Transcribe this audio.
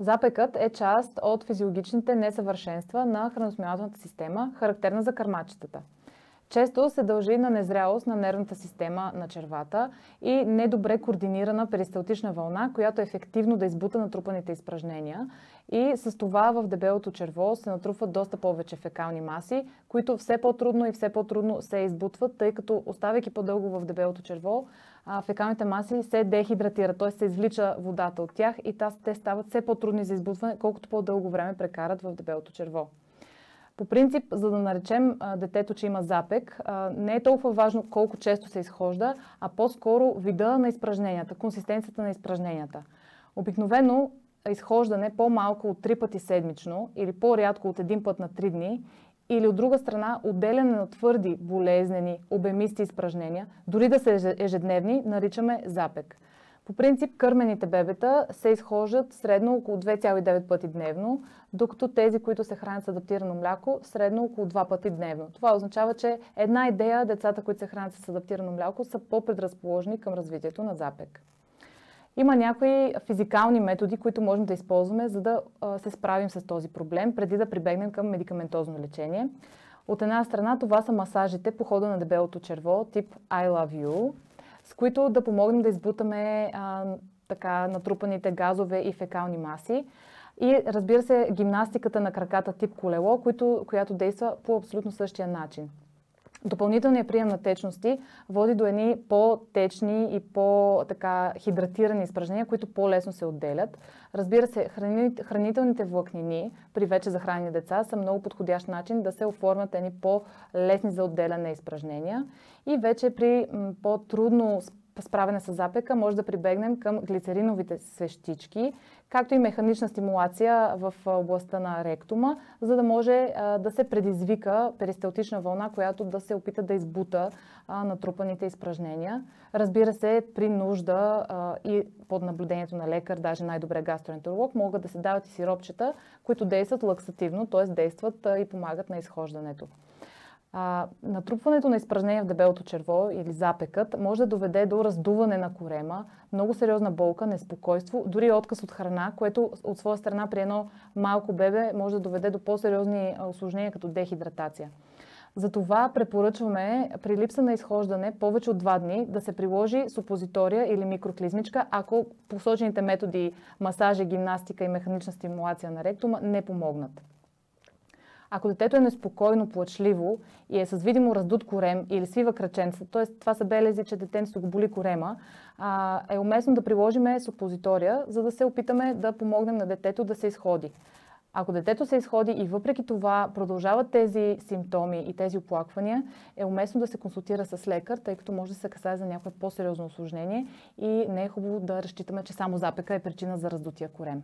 Запекът е част от физиологичните несъвършенства на храносмилателната система, характерна за кърмачетата. Често се дължи на незрялост на нервната система на червата и недобре координирана перисталтична вълна, която ефективно да избута натрупаните изпражнения. И с това в дебелото черво се натрупват доста повече фекални маси, които все по-трудно се избутват, тъй като оставайки по-дълго в дебелото черво, фекалните маси се дехидратират, т.е. се извлича водата от тях и те стават все по-трудни за избутване, колкото по-дълго време прекарат в дебелото черво. По принцип, за да наречем детето, че има запек, не е толкова важно колко често се изхожда, а по-скоро вида на изпражненията, консистенцията на изпражненията. Обикновено изхождане по-малко от 3 пъти седмично или по-рядко от 1 път на 3 дни или от друга страна отделяне на твърди, болезнени, обемисти изпражнения, дори да са ежедневни, наричаме запек. По принцип, кърмените бебета се изхождат средно около 2,9 пъти дневно, докато тези, които се хранят с адаптирано мляко, средно около 2 пъти дневно. Това означава, че една идея децата, които се хранят с адаптирано мляко, са по-предразположени към развитието на запек. Има някои физикални методи, които можем да използваме, за да се справим с този проблем, преди да прибегнем към медикаментозно лечение. От една страна, това са масажите по хода на дебелото черво, тип I Love You, с които да помогнем да избутаме натрупаните газове и фекални маси. И разбира се, гимнастиката на краката тип колело, която действа по абсолютно същия начин. Допълнителният прием на течности води до едни по-течни и по-хидратирани изпражнения, които по-лесно се отделят. Разбира се, хранителните влакнини при вече захранени деца са много подходящ начин да се оформят едни по-лесни за отделяне изпражнения. И вече при по-трудно справяне с запека може да прибегнем към глицериновите свещички, както и механична стимулация в областта на ректума, за да може да се предизвика перисталтична вълна, която да се опита да избута натрупаните изпражнения. Разбира се, при нужда и под наблюдението на лекар, даже най-добре гастроентеролог, могат да се дават и сиропчета, които действат лаксативно, т.е. действат и помагат на изхождането. Натрупването на изпражнения в дебелото черво или запекът може да доведе до раздуване на корема, много сериозна болка, неспокойство, дори отказ от храна, което от своя страна при едно малко бебе може да доведе до по-сериозни усложнения като дехидратация. Затова препоръчваме при липса на изхождане повече от 2 дни да се приложи супозитория или микроклизмичка, ако посочените методи масажи, гимнастика и механична стимулация на ректума не помогнат. Ако детето е неспокойно, плачливо и е с видимо раздут корем или свива краченца, т.е. това са белези, че детенцето го боли корема, е уместно да приложим супозитория, за да се опитаме да помогнем на детето да се изходи. Ако детето се изходи и въпреки това продължават тези симптоми и тези оплаквания, е уместно да се консултира с лекар, тъй като може да се касае за някое по-сериозно усложнение и не е хубаво да разчитаме, че само запека е причина за раздутия корем.